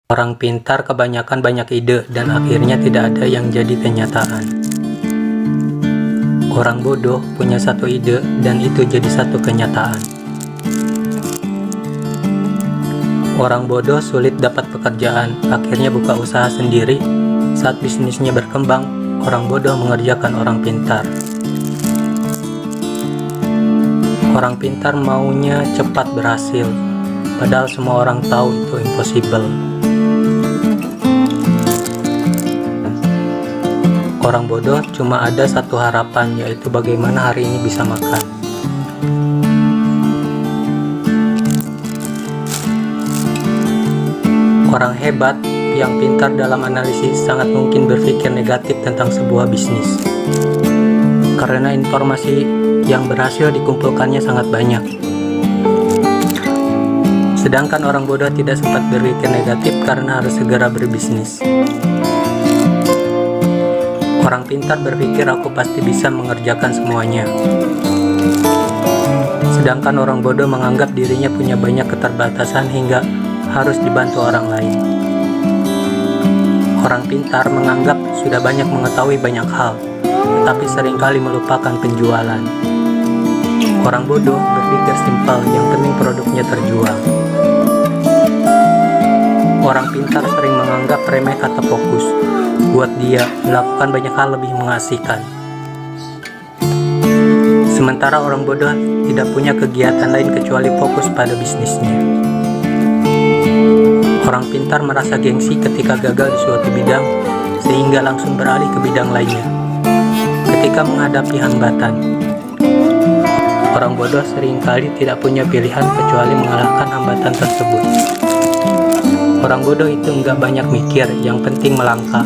Orang pintar kebanyakan banyak ide dan akhirnya tidak ada yang jadi kenyataan. Orang bodoh punya satu ide dan itu jadi satu kenyataan. Orang bodoh sulit dapat pekerjaan, akhirnya buka usaha sendiri. Saat bisnisnya berkembang, orang bodoh mengerjakan orang pintar. Orang pintar maunya cepat berhasil, padahal semua orang tahu itu impossible. Orang bodoh cuma ada satu harapan, yaitu bagaimana hari ini bisa makan. Orang hebat yang pintar dalam analisis sangat mungkin berpikir negatif tentang sebuah bisnis, karena informasi yang berhasil dikumpulkannya sangat banyak. Sedangkan orang bodoh tidak sempat berpikir negatif karena harus segera berbisnis. Orang pintar berpikir aku pasti bisa mengerjakan semuanya. Sedangkan orang bodoh menganggap dirinya punya banyak keterbatasan hingga harus dibantu orang lain. Orang pintar menganggap sudah banyak mengetahui banyak hal, tetapi seringkali melupakan penjualan. Orang bodoh berpikir simpel, yang penting produknya terjual. Orang pintar sering menganggap remeh kata fokus. Buat dia, melakukan banyak hal lebih mengasihkan. Sementara orang bodoh tidak punya kegiatan lain kecuali fokus pada bisnisnya. Orang pintar merasa gengsi ketika gagal di suatu bidang, sehingga langsung beralih ke bidang lainnya. Ketika menghadapi hambatan, orang bodoh seringkali tidak punya pilihan kecuali mengalahkan hambatan tersebut. Orang bodoh itu nggak banyak mikir, yang penting melangkah.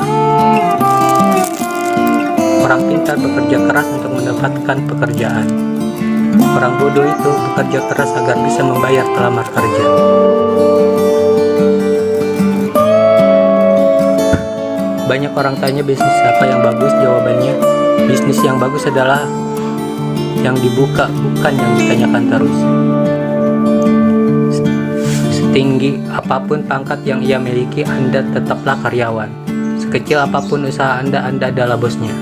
Orang pintar bekerja keras untuk mendapatkan pekerjaan. Orang bodoh itu bekerja keras agar bisa membayar pelamar kerja. Banyak orang tanya bisnis apa yang bagus, jawabannya bisnis yang bagus adalah yang dibuka, bukan yang ditanyakan terus. Setinggi apapun pangkat yang ia miliki, Anda tetaplah karyawan. Sekecil apapun usaha Anda adalah bosnya.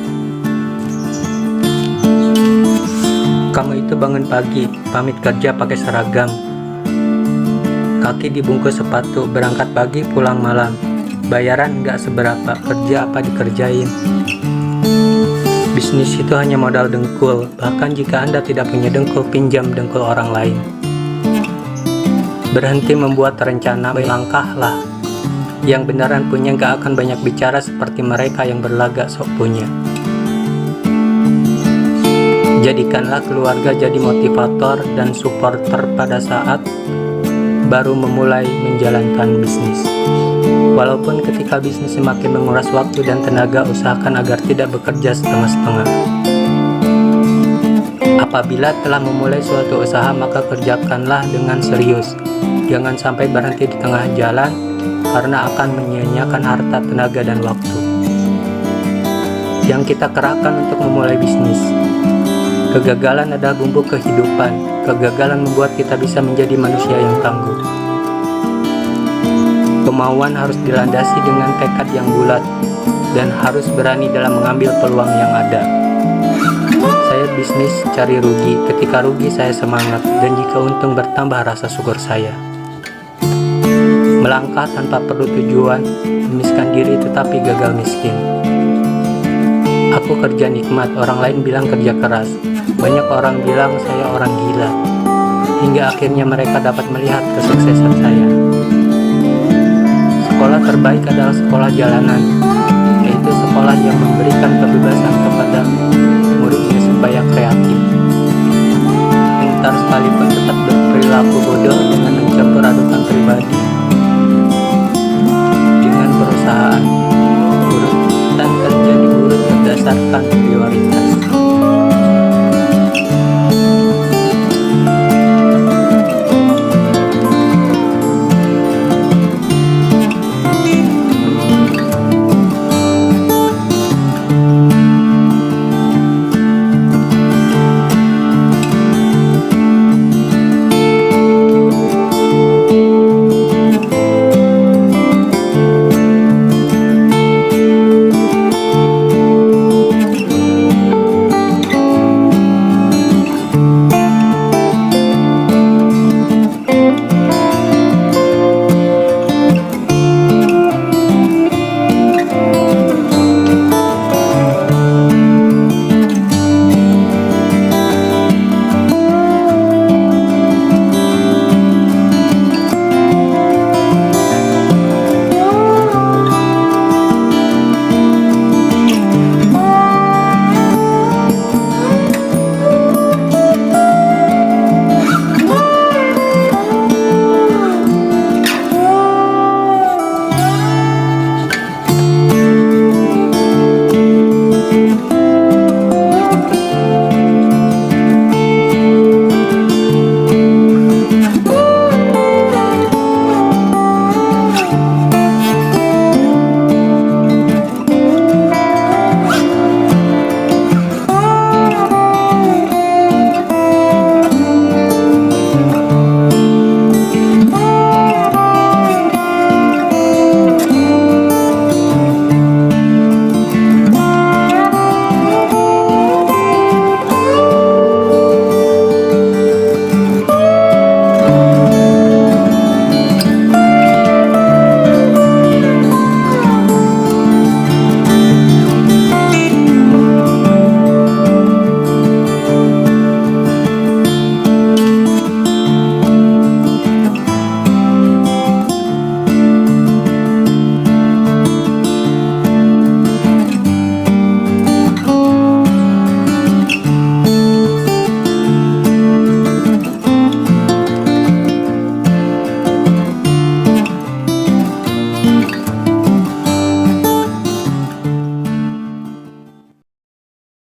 Kamu itu bangun pagi, pamit kerja pakai seragam, kaki dibungkus sepatu, berangkat pagi pulang malam. Bayaran nggak seberapa, kerja apa dikerjain. Bisnis itu hanya modal dengkul, bahkan jika Anda tidak punya dengkul, pinjam dengkul orang lain. Berhenti membuat rencana, melangkahlah. Yang beneran punya nggak akan banyak bicara seperti mereka yang berlagak sok punya. Jadikanlah keluarga jadi motivator dan supporter pada saat baru memulai menjalankan bisnis. Walaupun ketika bisnis semakin menguras waktu dan tenaga, usahakan agar tidak bekerja setengah-setengah. Apabila telah memulai suatu usaha, maka kerjakanlah dengan serius. Jangan sampai berhenti di tengah jalan, karena akan menyia-nyiakan harta, tenaga, dan waktu yang kita kerahkan untuk memulai bisnis. Kegagalan adalah bumbu kehidupan. Kegagalan membuat kita bisa menjadi manusia yang tangguh. Kemauan harus dilandasi dengan tekad yang bulat dan harus berani dalam mengambil peluang yang ada. Saya bisnis cari rugi, ketika rugi saya semangat, dan jika untung bertambah rasa syukur saya. Melangkah tanpa perlu tujuan, memiskan diri tetapi gagal miskin. Aku kerja nikmat, orang lain bilang kerja keras. Banyak orang bilang saya orang gila, hingga akhirnya mereka dapat melihat kesuksesan saya. Sekolah terbaik adalah sekolah jalanan, yaitu sekolah yang memberikan kebebasan kepada muridnya supaya kreatif. Pintar sekalipun tetap berperilaku bodoh dengan mencampur adukan pribadi dengan perusahaan. Urutan kerja diurut berdasarkan